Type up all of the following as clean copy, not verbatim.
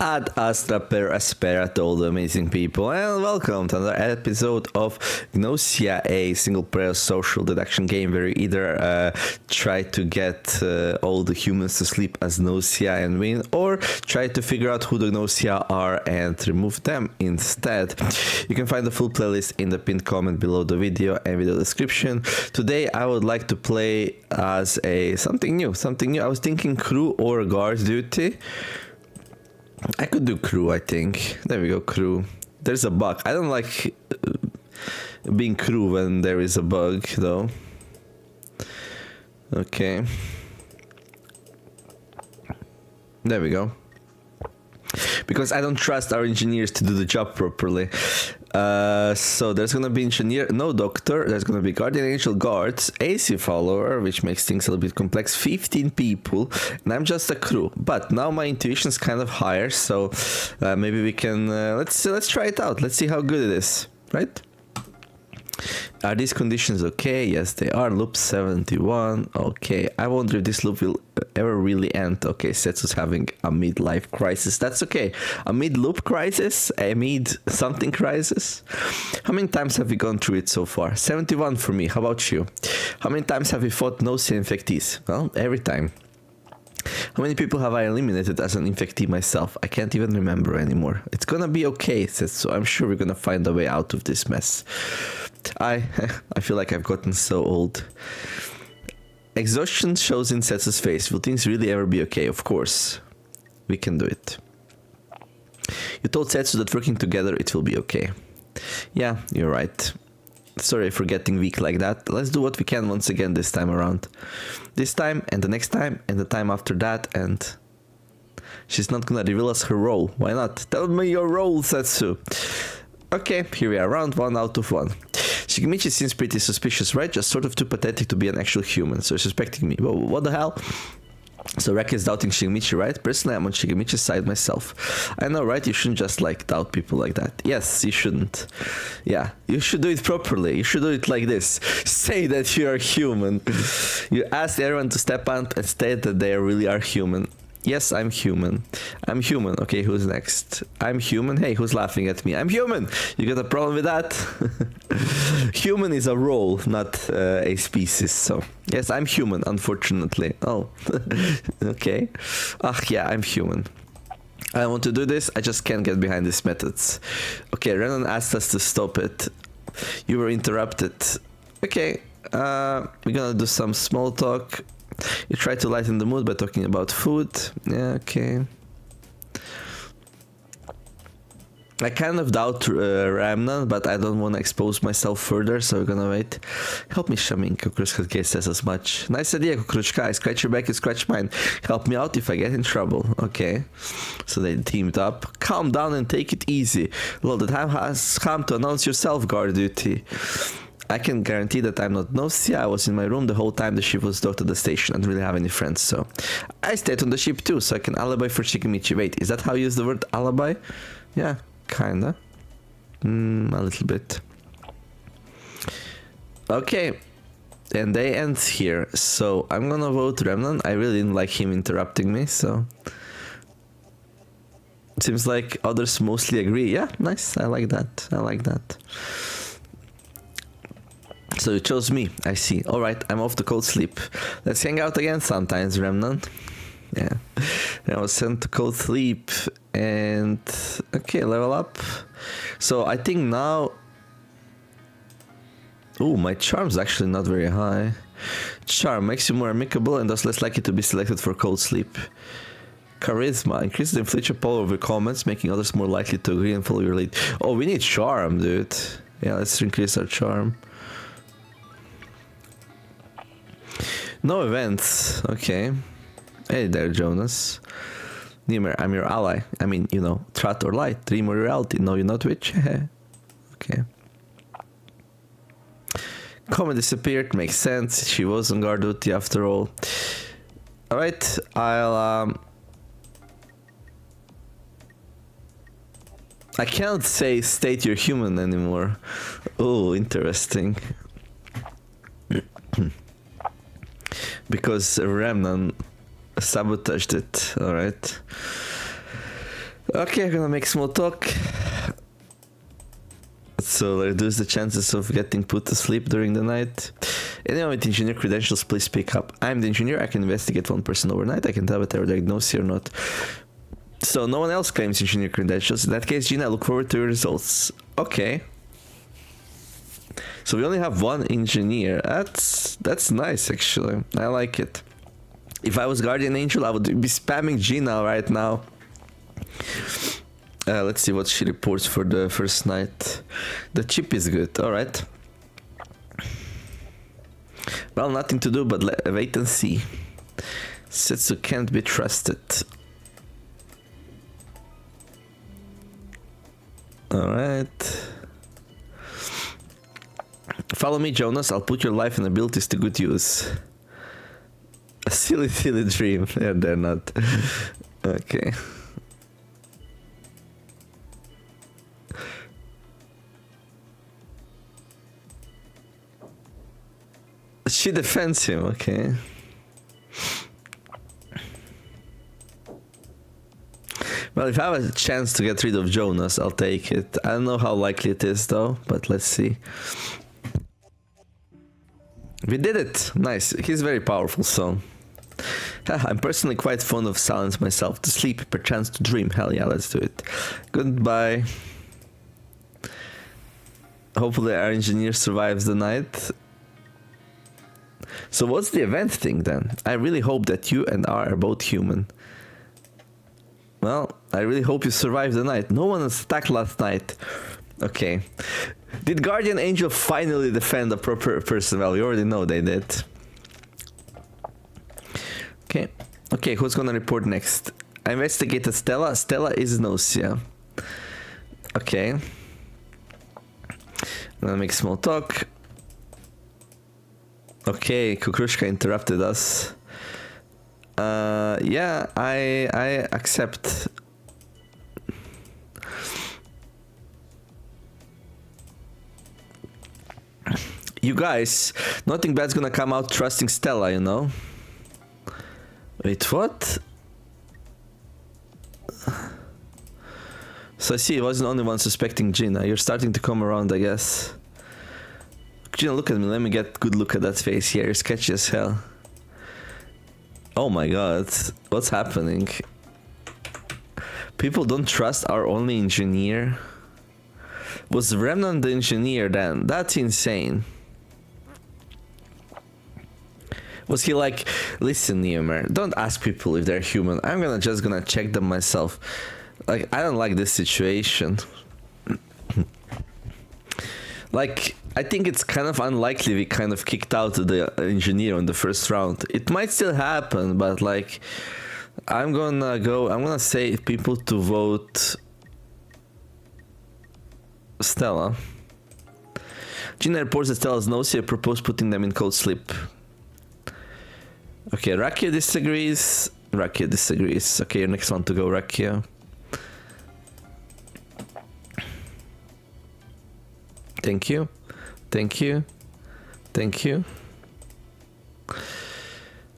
Ad astra per aspera to all the amazing people, and welcome to another episode of Gnosia, a single player social deduction game where you either try to get all the humans to sleep as Gnosia and win, or try to figure out who the Gnosia are and remove them instead. You can find the full playlist in the pinned comment below the video and video description. Today I would like to play as something new. I was thinking crew or guard duty. I could do crew, I think. There we go, crew. There's a bug. I don't like being crew when there is a bug, though. Okay. There we go. Because I don't trust our engineers to do the job properly. So there's gonna be engineer, no doctor, there's gonna be guardian angel guards, AC follower, which makes things a little bit complex, 15 people, and I'm just a crew. But now my intuition's kind of higher, so maybe we can, let's try it out. Let's see how good it is, right? Are these conditions okay? Yes, they are. Loop 71. Okay, I wonder if this loop will ever really end. Okay, Setsu's having a midlife crisis. That's okay. A mid-loop crisis? A mid-something crisis? How many times have we gone through it so far? 71 for me. How about you? How many times have we fought Gnosia infectees? Well, every time. How many people have I eliminated as an infectee myself? I can't even remember anymore. It's gonna be okay, Setsu. I'm sure we're gonna find a way out of this mess. I feel like I've gotten so old. Exhaustion shows in Setsu's face. Will things really ever be okay? Of course. We can do it. You told Setsu that working together it will be okay. Yeah, you're right. Sorry for getting weak like that. Let's do what we can once again this time around. This time, and the next time, and the time after that, and... She's not gonna reveal us her role. Why not? Tell me your role, Setsu. Okay, here we are, round 1 out of 1. Shigemichi seems pretty suspicious, right? Just sort of too pathetic to be an actual human, so suspecting me. Whoa, what the hell? So Rek is doubting Shigemichi, right? Personally, I'm on Shigemichi's side myself. I know, right? You shouldn't just, doubt people like that. Yes, you shouldn't. Yeah, you should do it properly. You should do it like this. Say that you are human. You ask everyone to step out and state that they really are human. Yes, I'm human. I'm human. Okay, who's next? I'm human. Hey, who's laughing at me? I'm human. You got a problem with that? Human is a role, not a species. So, yes, I'm human, unfortunately. Oh, okay. Yeah, I'm human. I want to do this. I just can't get behind these methods. Okay, Renan asked us to stop it. You were interrupted. Okay, we're gonna do some small talk. You try to lighten the mood by talking about food. Yeah, okay. I kind of doubt Ramnan, but I don't want to expose myself further, so we're gonna wait. Help me, Shamin. Kukuruchka's case says as much. Nice idea, Kukuruchka. I scratch your back, you scratch mine. Help me out if I get in trouble. Okay. So they teamed up. Calm down and take it easy. Well, the time has come to announce yourself, guard duty. I can guarantee that I'm not Gnosia. I was in my room the whole time the ship was docked at the station. I don't really have any friends, so... I stayed on the ship too, so I can alibi for Shigemichi. Wait, is that how you use the word alibi? Yeah, kinda. A little bit. Okay. And they end here, so I'm gonna vote Remnan. I really didn't like him interrupting me, so... Seems like others mostly agree. Yeah, nice. I like that. So you chose me, I see. Alright, I'm off to cold sleep. Let's hang out again sometimes, Remnant. Yeah. I was sent to cold sleep and... Okay, level up. So I think now... Oh, my charm's actually not very high. Charm makes you more amicable and thus less likely to be selected for cold sleep. Charisma increases the influential power of your comments, making others more likely to agree and follow your lead. Oh, we need charm, dude. Yeah, let's increase our charm. No events. Okay. Hey there, Jonas. Nimer, I'm your ally. I mean, you know, threat or light, dream or reality. No, you're not which? Okay. Comet disappeared. Makes sense. She was on guard duty after all. Alright, I can't say state you're human anymore. Oh, interesting. Because Remnan sabotaged it, alright. Okay, I'm gonna make small talk. So reduce the chances of getting put to sleep during the night. Anyone with engineer credentials, please speak up. I'm the engineer. I can investigate one person overnight. I can tell whether they're Gnosia or not. So no one else claims engineer credentials. In that case, Gina, I look forward to your results. Okay. So we only have one engineer. That's nice, actually. I like it. If I was Guardian Angel, I would be spamming Gina right now. Let's see what she reports for the first night. The chip is good. All right. Well, nothing to do but wait and see. Setsu can't be trusted. Alright. Follow me, Jonas. I'll put your life and abilities to good use. A silly, silly dream. Yeah, they're not. Okay. She defends him, okay. Well, if I have a chance to get rid of Jonas, I'll take it. I don't know how likely it is though, but let's see. We did it! Nice. He's very powerful, so... I'm personally quite fond of silence myself. To sleep, perchance to dream. Hell yeah, let's do it. Goodbye. Hopefully our engineer survives the night. So what's the event thing then? I really hope that you and R are both human. Well, I really hope you survive the night. No one was attacked last night. Okay. Did Guardian Angel finally defend a proper person? Well, we already know they did. Okay. Okay, who's gonna report next? I investigated Stella. Stella is Gnosia. Okay. I'm gonna make small talk. Okay, Kukrushka interrupted us. Yeah, I accept. You guys, nothing bad's gonna come out trusting Stella, you know? Wait, what? So I see I wasn't the only one suspecting Gina. You're starting to come around, I guess. Gina, look at me. Let me get a good look at that face here. You're sketchy as hell. Oh my god. What's happening? People don't trust our only engineer. Was Remnant the engineer then? That's insane. Was he like, listen, Neomer, don't ask people if they're human. I'm just gonna check them myself. Like, I don't like this situation. Like, I think it's kind of unlikely we kind of kicked out the engineer in the first round. It might still happen, but like, I'm gonna say people to vote Stella. Gina reports that Stella's Gnosia proposed putting them in cold sleep. Okay, Rakia disagrees. Rakia disagrees. Okay, your next one to go, Rakia. Thank you. Thank you. Thank you.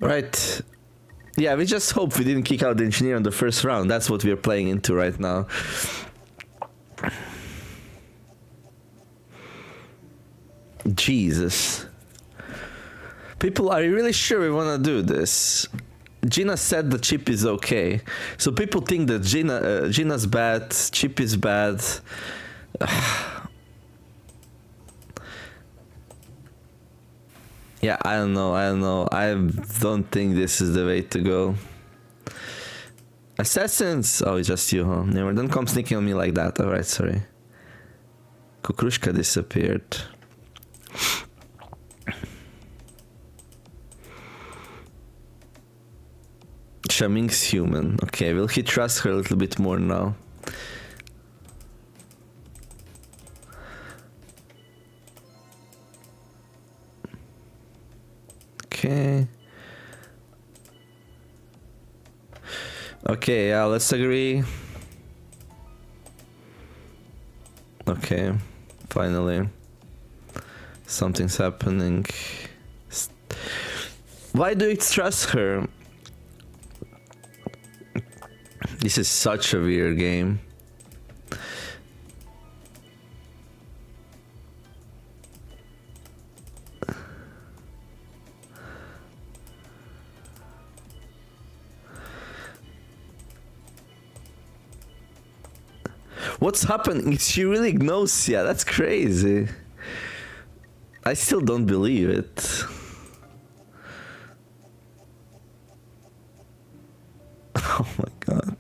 Right. Yeah, we just hope we didn't kick out the engineer in the first round. That's what we're playing into right now. Jesus. People, are you really sure we want to do this? Gina said the chip is okay. So people think that Gina's bad, chip is bad. Yeah, I don't know. I don't think this is the way to go. Assassins! Oh, it's just you, huh? Never. Don't come sneaking on me like that. Alright, sorry. Kukrushka disappeared. Shaming's human. Okay, will he trust her a little bit more now? Okay. Okay, yeah, let's agree. Okay, finally. Something's happening. Why do you trust her? This is such a weird game. What's happening? Is she really Gnosia? That's crazy. I still don't believe it. Oh my god.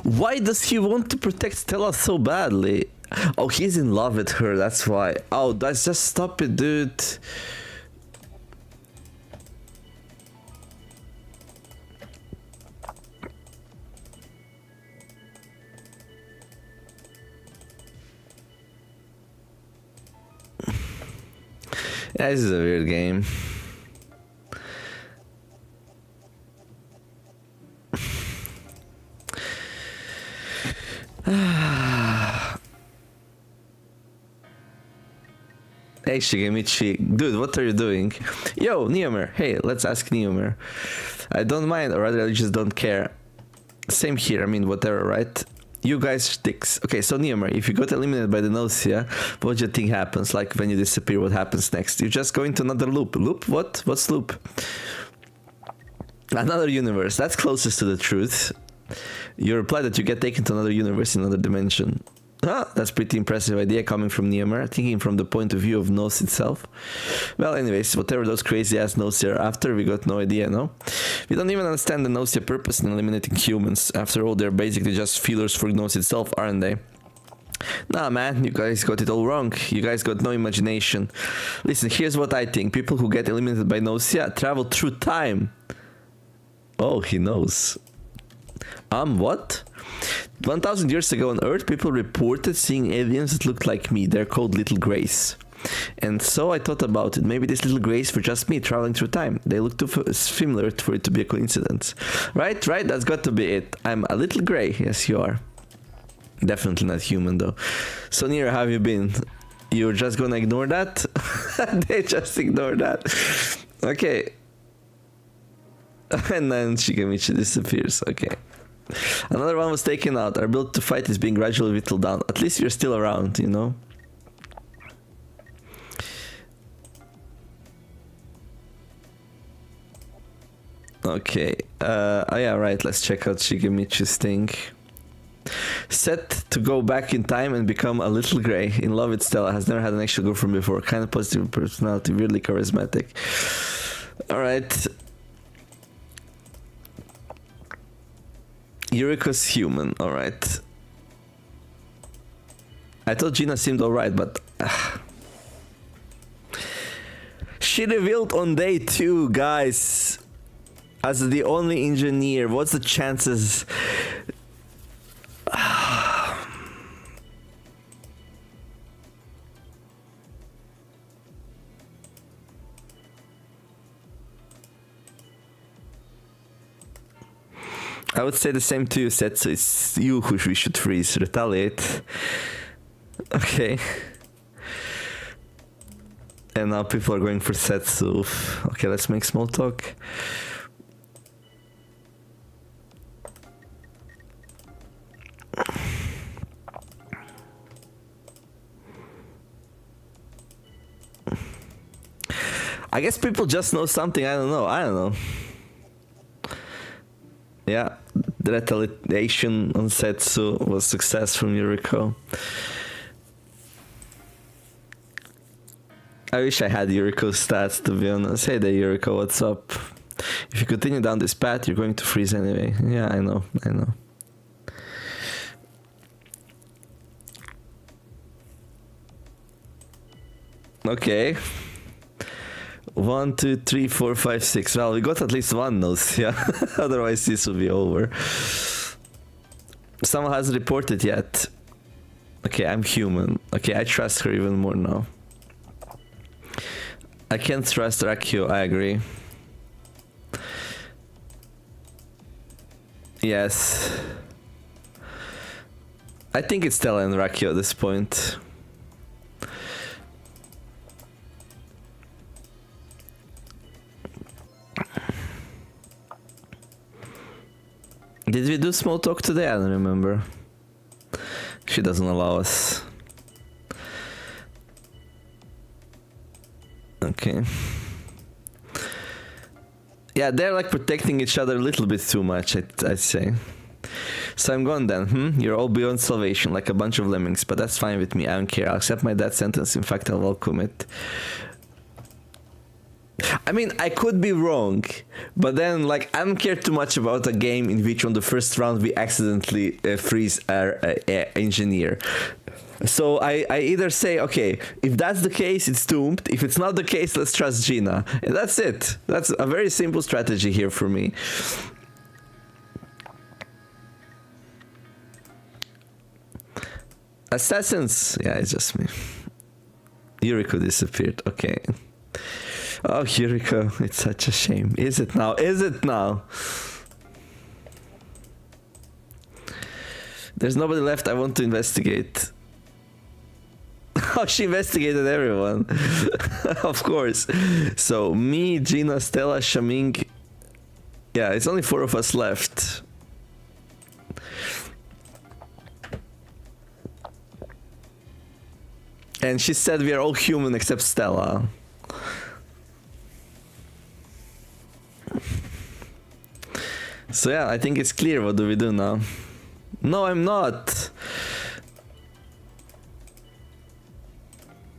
Why does he want to protect Stella so badly? Oh, he's in love with her, that's why. Oh, that's just stop it, dude. Yeah, this is a weird game. Hey Shigemichi, dude, what are you doing? Yo, Neomer, hey, let's ask Neomer. I don't mind, or rather I just don't care. Same here, I mean, whatever, right? You guys sticks. Okay, so Neomer, if you got eliminated by the Gnosia, what do you think happens? Like when you disappear, what happens next? You just go into another loop. Loop? What? What's loop? Another universe. That's closest to the truth. You reply that you get taken to another universe in another dimension. Ah, that's pretty impressive idea coming from Neomer, thinking from the point of view of Gnos itself. Well, anyways, whatever those crazy ass Gnosia are after, we got no idea, no? We don't even understand the Gnosia purpose in eliminating humans. After all, they're basically just feelers for Gnos itself, aren't they? Nah, man, you guys got it all wrong. You guys got no imagination. Listen, here's what I think. People who get eliminated by Gnosia travel through time. Oh, he knows. What? 1000 years ago on Earth, people reported seeing aliens that looked like me. They're called Little Greys. And so I thought about it. Maybe these Little Greys were just me traveling through time. They look too familiar for it to be a coincidence. Right? That's got to be it. I'm a little grey. Yes, you are. Definitely not human, though. So, Nira, how have you been? You're just gonna ignore that? They just ignore that. Okay. And then Shigemichi disappears. Okay. Another one was taken out. Our ability to fight is being gradually whittled down. At least you're still around, you know? Okay. Oh yeah, right. Let's check out Shigemichi's thing. Set to go back in time and become a little grey. In love with Stella. Has never had an actual girlfriend before. Kind of positive personality. Weirdly charismatic. Alright. Yuriko's human, alright. I thought Gina seemed alright, but... She revealed on day 2, guys. As the only engineer. What's the chances... I would say the same to you, Setsu. It's you who we should freeze. Retaliate. Okay. And now people are going for Setsu. Okay, let's make small talk. I guess people just know something. I don't know. Yeah, the retaliation on Setsu was success from Yuriko. I wish I had Yuriko's stats, to be honest. Hey there, Yuriko, what's up? If you continue down this path, you're going to freeze anyway. Yeah, I know. Okay. 1, 2, 3, 4, 5, 6. Well, we got at least one nose, yeah. Otherwise, this will be over. Someone hasn't reported yet. Okay, I'm human. Okay, I trust her even more now. I can't trust Rakio, I agree. Yes. I think it's Stella and Rakio at this point. Did we do small talk today? I don't remember. She doesn't allow us. Okay. Yeah, they're like protecting each other a little bit too much, I'd say. So I'm gone then. You're all beyond salvation, like a bunch of lemmings, but that's fine with me. I don't care. I'll accept my death sentence. In fact, I'll welcome it. I mean, I could be wrong, but then, like, I don't care too much about a game in which on the first round we accidentally freeze our engineer. So I either say, okay, if that's the case, it's doomed. If it's not the case, let's trust Gina. And that's it. That's a very simple strategy here for me. Assassins. Yeah, it's just me. Yuriko disappeared. Okay. Oh, Yuriko, it's such a shame. Is it now? Is it now? There's nobody left I want to investigate. Oh, she investigated everyone. Of course. So, me, Gina, Stella, Shaming. Yeah, it's only 4 of us left. And she said we are all human except Stella. So yeah, I think it's clear. What do we do now? No, I'm not.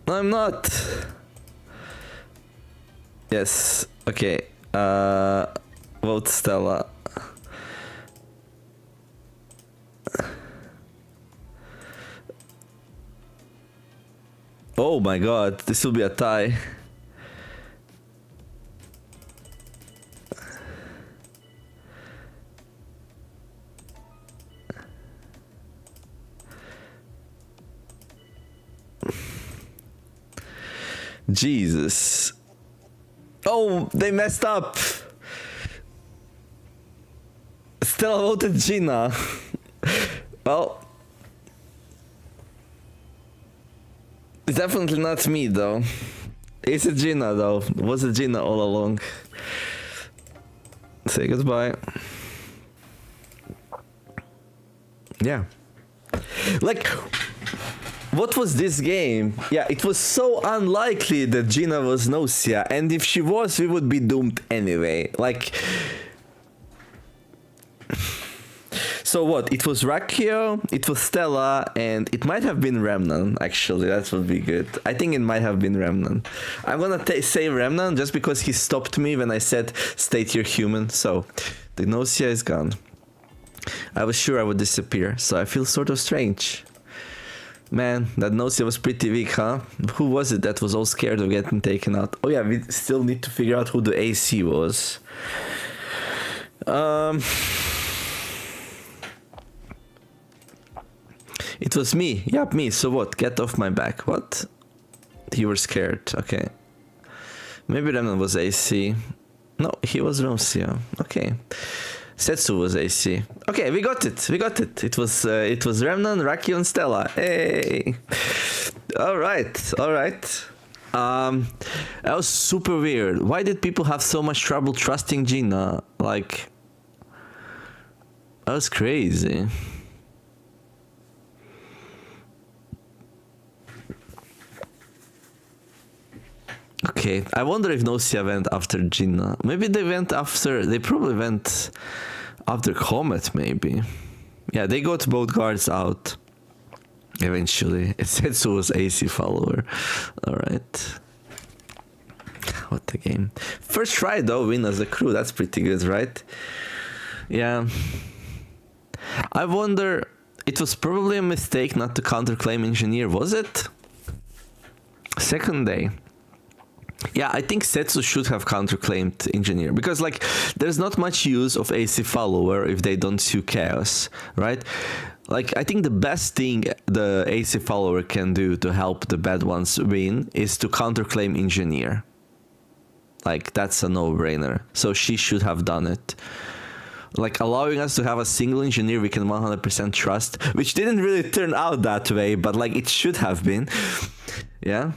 No, I'm not. Yes. Okay. Vote Stella. Oh my god, this will be a tie. Jesus. Oh, they messed up. Stella voted Gina. Well, it's definitely not me though. Is it Gina though? Was it Gina all along? Say goodbye. Yeah. Like, what was this game? Yeah, it was so unlikely that Gina was Gnosia, and if she was, we would be doomed anyway. Like, so what? It was Rakio, it was Stella, and it might have been Remnan, actually. That would be good. I think it might have been Remnan. I'm gonna say Remnan just because he stopped me when I said state you're human. So, the Gnosia is gone. I was sure I would disappear, so I feel sort of strange. Man, that Gnosia was pretty weak, huh? Who was it that was all scared of getting taken out? Oh yeah, we still need to figure out who the AC was. It was me. Yep, me. So what? Get off my back. What? You were scared. Okay. Maybe Remnant was AC. No, he was Gnosia. Okay. Setsu was AC. Okay, we got it. We got it. It was Remnan, Raki, and Stella. Hey. All right. All right. That was super weird. Why did people have so much trouble trusting Gina? Like, that was crazy. Okay, I wonder if Gnosia went after Gina. Maybe they went after... They probably went after Comet, maybe. Yeah, they got both guards out. Eventually. It said so was AC follower. Alright. What a game. First try though, win as a crew. That's pretty good, right? Yeah. I wonder... It was probably a mistake not to counterclaim engineer, was it? Second day. Yeah, I think Setsu should have counterclaimed engineer because, like, there's not much use of AC follower if they don't sue chaos, right? Like, I think the best thing the AC follower can do to help the bad ones win is to counterclaim engineer. Like, that's a no-brainer. So she should have done it. Like, allowing us to have a single engineer we can 100% trust, which didn't really turn out that way, but, like, it should have been. Yeah?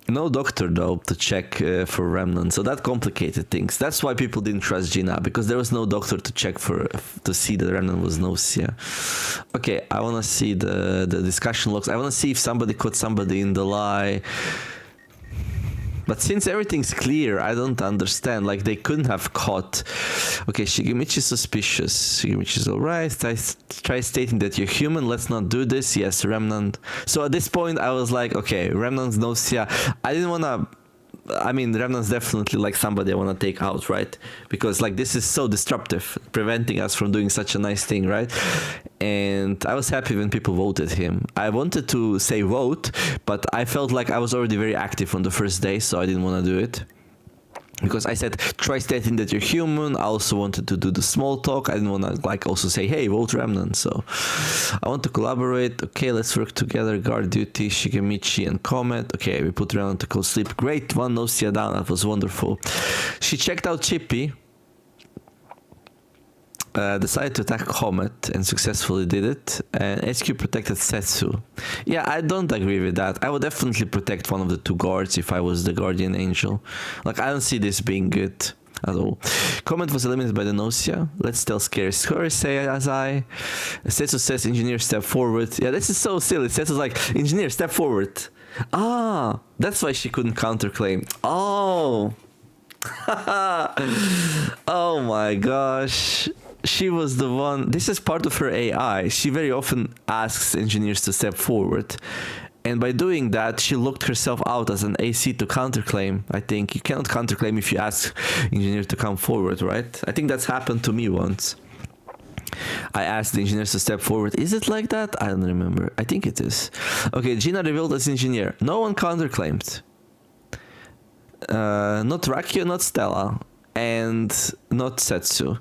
No doctor though to check for remnants, so that complicated things. That's why people didn't trust Gina, because there was no doctor to check to see that remnant was Gnosia. Okay, I want to see the discussion logs. I want to see if somebody caught somebody in the lie. But since everything's clear, I don't understand. Like, they couldn't have caught. Okay, Shigemichi's suspicious. Shigemichi's alright. Try stating that you're human. Let's not do this. Yes, Remnant. So at this point, I was like, okay, Remnant's Gnosia. I didn't want to. I mean, Remnant's definitely like somebody I want to take out, right? Because like this is so disruptive, preventing us from doing such a nice thing, right? And I was happy when people voted him. I wanted to say vote, but I felt like I was already very active on the first day, so I didn't want to do it. Because I said, try stating that you're human. I also wanted to do the small talk. I didn't want to like also say, hey, vote Remnant. So I want to collaborate. Okay, let's work together. Guard duty, Shigemichi and Comet. Okay, we put Remnant to cold sleep. Great, one Gnosia down. That was wonderful. She checked out Chippy. Decided to attack Comet and successfully did it. And SQ protected Setsu. Yeah, I don't agree with that. I would definitely protect one of the two guards if I was the guardian angel. Like, I don't see this being good at all. Comet was eliminated by the Gnosia. Let's tell scary stories, say as I. Setsu says, engineer, step forward. Yeah, this is so silly. Setsu's like, engineer, step forward. Ah, that's why she couldn't counterclaim. Oh. Oh my gosh. She was the one. This is part of her AI. She very often asks engineers to step forward. And by doing that, she looked herself out as an AC to counterclaim. I think you cannot counterclaim if you ask engineers to come forward, right? I think that's happened to me once. I asked the engineers to step forward. Is it like that? I don't remember. I think it is. Okay, Gina revealed as engineer. No one counterclaimed. Not Rakio, not Stella, and not Setsu.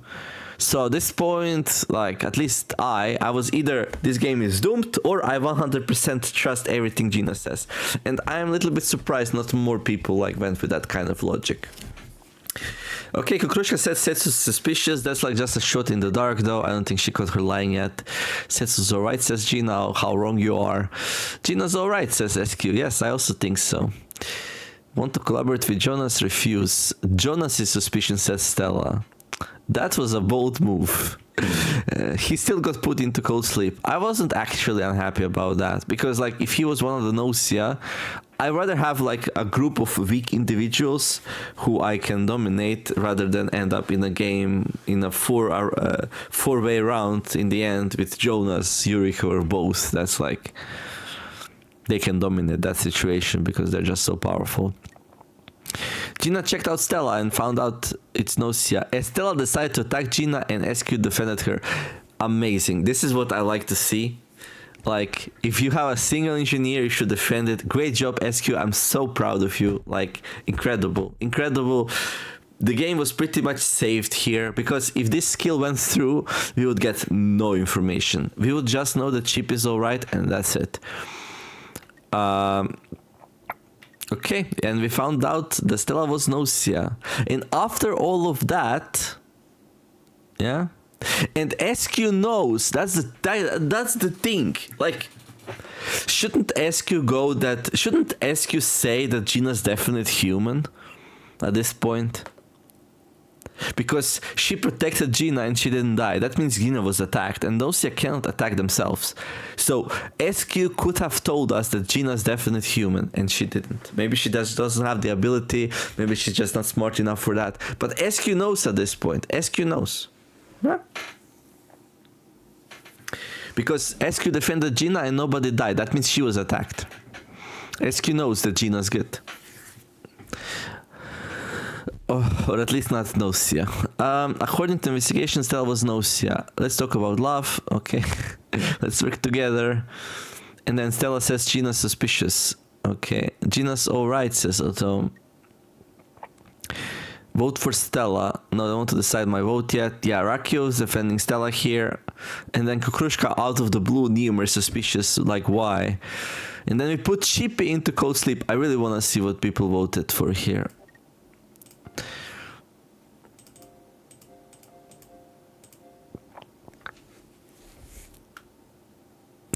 So at this point, like, at least I was either this game is doomed or I 100% trust everything Gina says. And I'm a little bit surprised not more people like went with that kind of logic. Okay, Kukrushka said Setsu's suspicious. That's like just a shot in the dark though. I don't think she caught her lying yet. Setsu's alright, says Gina. How wrong you are. Gina's alright, says SQ. Yes, I also think so. Want to collaborate with Jonas? Refuse. Jonas' suspicion, says Stella. That was a bold move. He still got put into cold sleep. I wasn't actually unhappy about that, because like if he was one of the Gnosia, I'd rather have like a group of weak individuals who I can dominate rather than end up in a game in a four-way round in the end with Jonas, Yuriko, or both. That's like they can dominate that situation because they're just so powerful. Gina checked out Stella and found out it's Gnosia. Stella decided to attack Gina and SQ defended her. Amazing. This is what I like to see. Like, if you have a single engineer, you should defend it. Great job, SQ. I'm so proud of you. Like, incredible. Incredible. The game was pretty much saved here, because if this skill went through, we would get no information. We would just know that Chip is alright and that's it. Okay, and we found out that Stella was Gnosia. And after all of that, yeah, and SQ knows, that's the thing. Like, shouldn't SQ say that Gina's definite human at this point? Because she protected Gina and she didn't die. That means Gina was attacked, and Gnosia cannot attack themselves. So SQ could have told us that Gina's definite human, and she didn't. Maybe she doesn't have the ability. Maybe she's just not smart enough for that. But SQ knows at this point. SQ knows. Yeah. Because SQ defended Gina and nobody died. That means she was attacked. SQ knows that Gina's good. Or at least not Gnosia. According to investigation, Stella was Gnosia. Let's talk about love. Okay. Let's work together. And then Stella says Gina's suspicious. Okay. Gina's alright, says Otto. Vote for Stella. No, I don't want to decide my vote yet. Yeah, Rakio's defending Stella here. And then Kukrushka out of the blue, Neumer suspicious. Like, why? And then we put Chippy into cold sleep. I really want to see what people voted for here.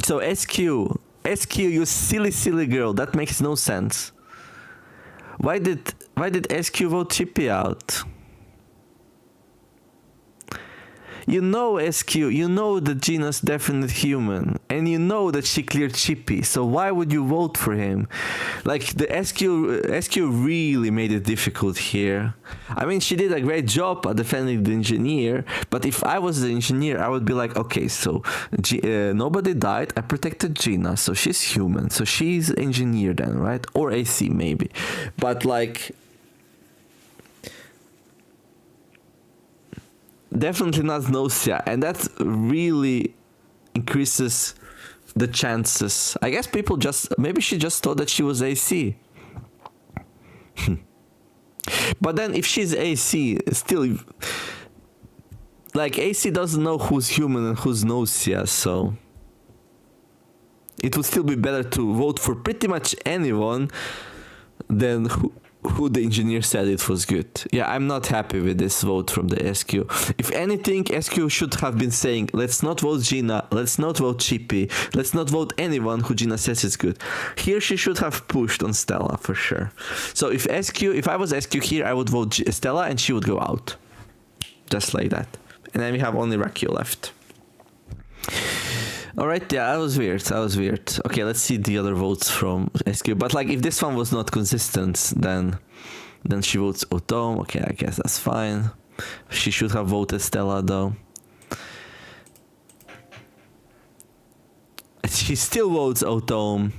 So SQ, you silly girl, that makes no sense. Why did SQ vote Chippy out? You know SQ, you know that Gina's definite human, and you know that she cleared Chippy, so why would you vote for him? Like, the SQ really made it difficult here. I mean, she did a great job at defending the engineer, but if I was the engineer, I would be like, okay, so nobody died, I protected Gina, so she's human, so she's engineer then, right? Or AC maybe. But like, definitely not Gnosia, and that really increases the chances. I guess people maybe she just thought that she was AC. But then if she's AC, still, like, AC doesn't know who's human and who's Gnosia, so it would still be better to vote for pretty much anyone than who the engineer said it was good. Yeah, I'm not happy with this vote from the SQ. If anything, SQ should have been saying, let's not vote Gina, let's not vote Chippy, let's not vote anyone who Gina says is good. Here she should have pushed on Stella for sure. So if I was SQ here, I would vote Stella and she would go out. Just like that. And then we have only Rakio left. Alright, yeah, that was weird. Okay, let's see the other votes from SQ. But like, if this one was not consistent, then she votes Otome. Okay, I guess that's fine. She should have voted Stella though. She still votes Otome.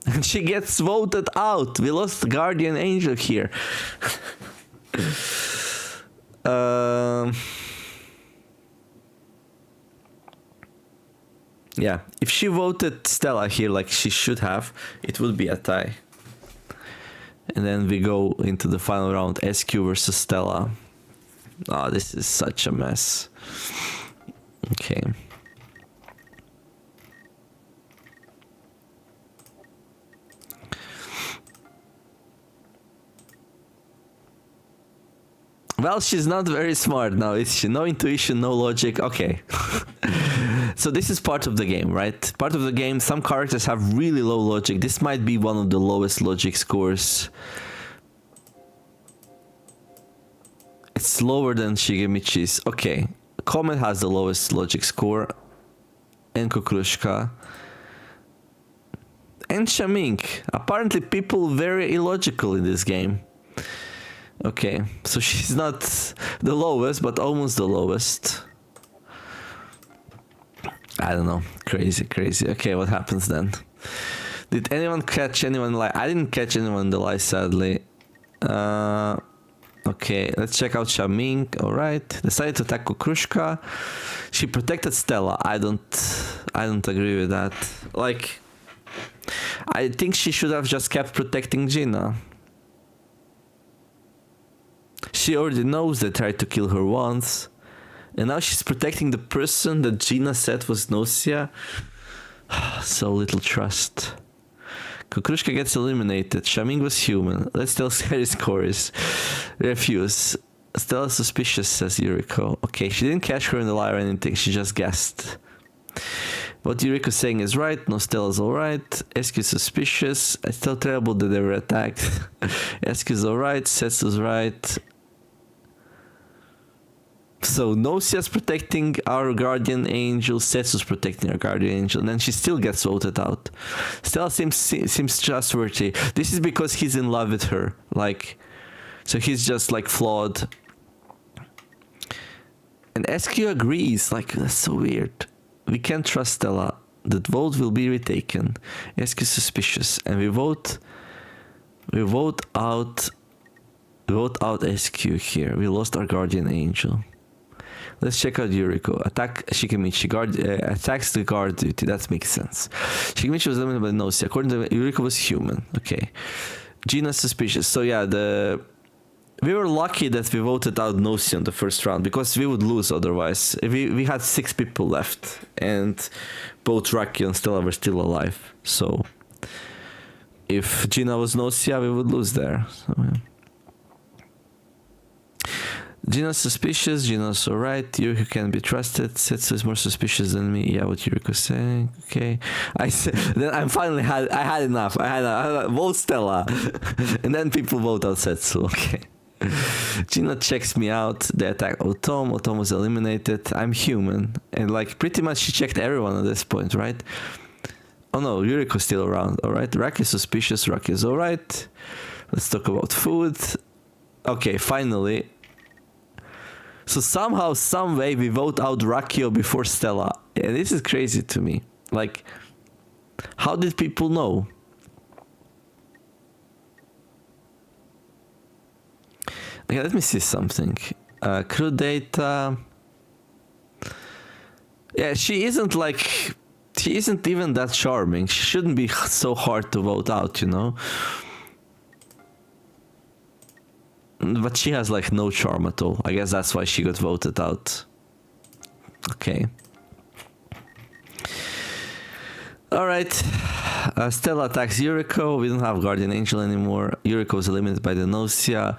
And she gets voted out. We lost Guardian Angel here. Yeah, if she voted Stella here like she should have, it would be a tie. And then we go into the final round, SQ versus Stella. Oh, this is such a mess. Okay. Well, she's not very smart now, is she? No intuition, no logic. Okay. So this is part of the game, right? Part of the game, some characters have really low logic. This might be one of the lowest logic scores. It's lower than Shigemichi's. Okay. Comet has the lowest logic score. And Kukrushka. And Shamink. Apparently people very illogical in this game. Okay, so she's not the lowest, but almost the lowest. I don't know. Crazy. Okay, what happens then? Did anyone catch anyone lie? I didn't catch anyone in the lie, sadly. Okay, let's check out Shamink. Alright. Decided to attack Kukrushka. She protected Stella. I don't agree with that. Like, I think she should have just kept protecting Gina. She already knows they tried to kill her once. And now she's protecting the person that Gina said was Gnosia. So little trust. Kukrushka gets eliminated. Shaming was human. Let's tell scary scores. Refuse. Stella suspicious, says Yuriko. Okay, she didn't catch her in the lie or anything. She just guessed. What Yuriko's saying is right. No, Stella's alright. SQ is suspicious. It's still terrible that they were attacked. SQ is alright. Setsu's right. So Gnosia's protecting our guardian angel, Setsu's protecting our guardian angel, and then she still gets voted out. Stella seems trustworthy. This is because he's in love with her, like, so he's just like flawed. And SQ agrees, like, that's so weird. We can't trust Stella. That vote will be retaken. SQ is suspicious, and we vote out SQ here. We lost our guardian angel. Let's check out Yuriko. Attack Shikemichi. Attacks the guard duty. That makes sense. Shikemichi was eliminated by Gnosia. According to Yuriko was human. Okay. Gina's suspicious. So yeah, we were lucky that we voted out Gnosia in the first round because we would lose otherwise. We had 6 people left and both Raki and Stella were still alive. So if Gina was Gnosia, we would lose there. So, yeah. Gina's suspicious, Gina's alright, Yuriko can be trusted, Setsu is more suspicious than me. Yeah, what Yuriko's saying. Okay. I said then I finally had enough. I had vote Stella. And then people vote out Setsu. Okay. Gina checks me out. They attack Otom. Otom was eliminated. I'm human. And like pretty much she checked everyone at this point, right? Oh no, Yuriko's still around. Alright. Raki is suspicious. Raki is alright. Let's talk about food. Okay, finally. So somehow, some way, we vote out Rakio before Stella. And this is crazy to me. Like, how did people know? Okay, let me see something. Crew data. Yeah, she isn't even that charming. She shouldn't be so hard to vote out, you know? But she has like no charm at all. I guess that's why she got voted out. Okay. Alright. Stella attacks Yuriko. We don't have Guardian Angel anymore. Yuriko is eliminated by the Gnosia.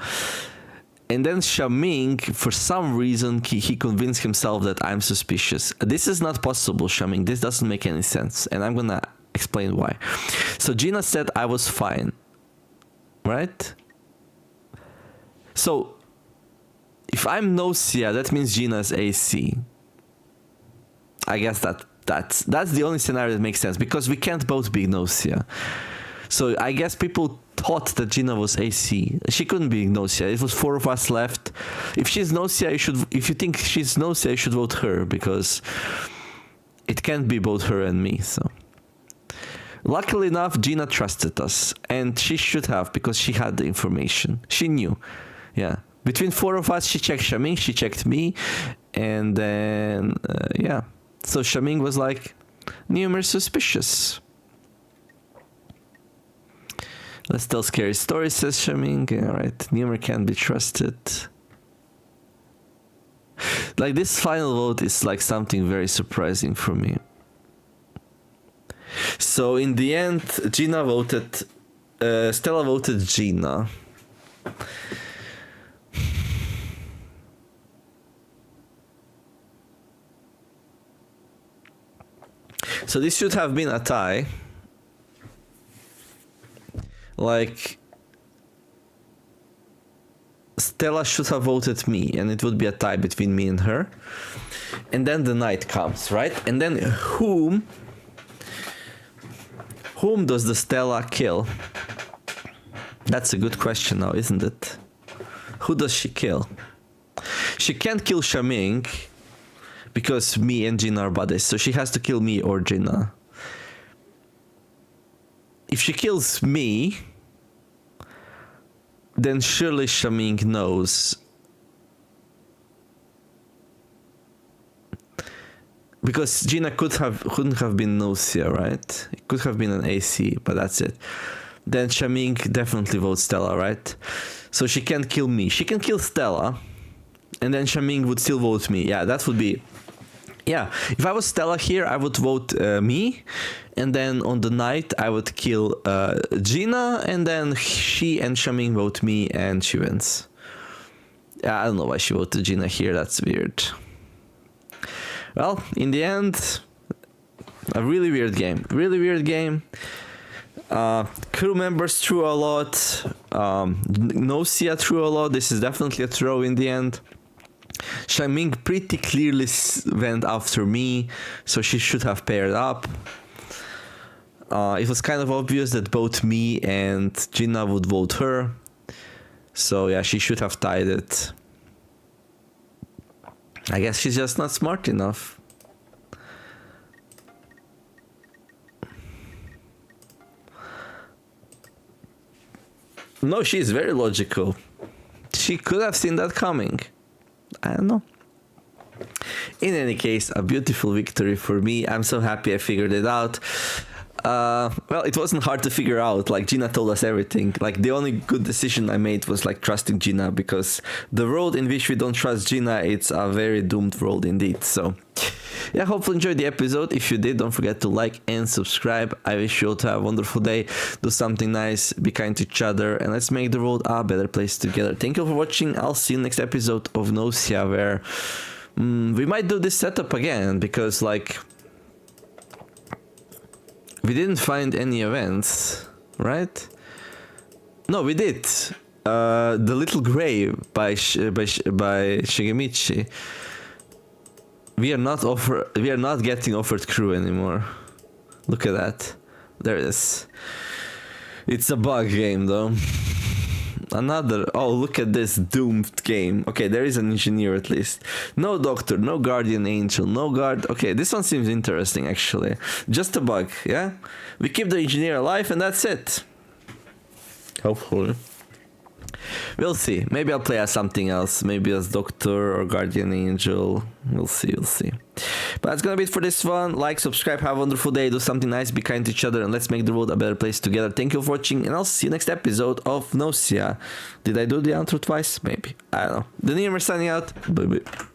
And then Shaming, for some reason, he convinced himself that I'm suspicious. This is not possible, Shaming. This doesn't make any sense. And I'm gonna explain why. So Gina said I was fine. Right? So, if I'm Gnosia, that means Gina's AC. I guess that's the only scenario that makes sense, because we can't both be Gnosia. So I guess people thought that Gina was AC. She couldn't be Gnosia. It was 4 of us left. If she's Gnosia, if you think she's Gnosia, you should vote her, because it can't be both her and me. So, luckily enough, Gina trusted us, and she should have, because she had the information. She knew. Yeah, between 4 of us, she checked Shaming, she checked me, and then, yeah. So Shaming was like, Neumer suspicious. Let's tell scary stories, says Shaming. Alright, Neumer can't be trusted. Like, this final vote is like something very surprising for me. So in the end, Stella voted Gina. So this should have been a tie. Like, Stella should have voted me, and it would be a tie between me and her. And then the night comes, right? And then whom does the Stella kill? That's a good question now, isn't it? Who does she kill? She can't kill Shaming, because me and Gina are buddies, so she has to kill me or Gina. If she kills me, then surely Shaming knows. Because Gina couldn't have been Gnosia, right? It could have been an AC, but that's it. Then Shaming definitely votes Stella, right? So she can't kill me. She can kill Stella, and then Shaming would still vote me. Yeah, that would be... Yeah, if I was Stella here, I would vote me, and then on the night I would kill Gina, and then she and Shaming vote me, and she wins. Yeah, I don't know why she voted Gina here, that's weird. Well, in the end, a really weird game. Really weird game. Crew members threw a lot. Gnosia threw a lot. This is definitely a throw in the end. Shaming pretty clearly went after me, so she should have paired up. It was kind of obvious that both me and Gina would vote her. So yeah, she should have tied it. I guess she's just not smart enough. No, she's very logical. She could have seen that coming. I don't know. In any case, a beautiful victory for me. I'm so happy I figured it out. Well, it wasn't hard to figure out. Like, Gina told us everything. Like, the only good decision I made was like trusting Gina, because the world in which we don't trust Gina, it's a very doomed world indeed. So yeah, hopefully enjoyed the episode. If you did, don't forget to like and subscribe. I wish you all to have a wonderful day. Do something nice, be kind to each other, and let's make the world a better place together. Thank you for watching. I'll see you next episode of Gnosia, where we might do this setup again, because like we didn't find any events, right? No, we did. The Little Grave by Shigemichi. We are not getting offered crew anymore. Look at that. There it is. It's a bug game though. Another. Oh, look at this doomed game. Okay, there is an engineer at least. No doctor, no guardian angel, no guard. Okay, this one seems interesting actually. Just a bug, yeah? We keep the engineer alive and that's it. Hopefully. We'll see. Maybe I'll play as something else. Maybe as Doctor or Guardian Angel. We'll see. But that's gonna be it for this one. Like, subscribe, have a wonderful day, do something nice, be kind to each other, and let's make the world a better place together. Thank you for watching, and I'll see you next episode of Gnosia. Did I do the outro twice? Maybe. I don't know. The Near signing out. Bye bye.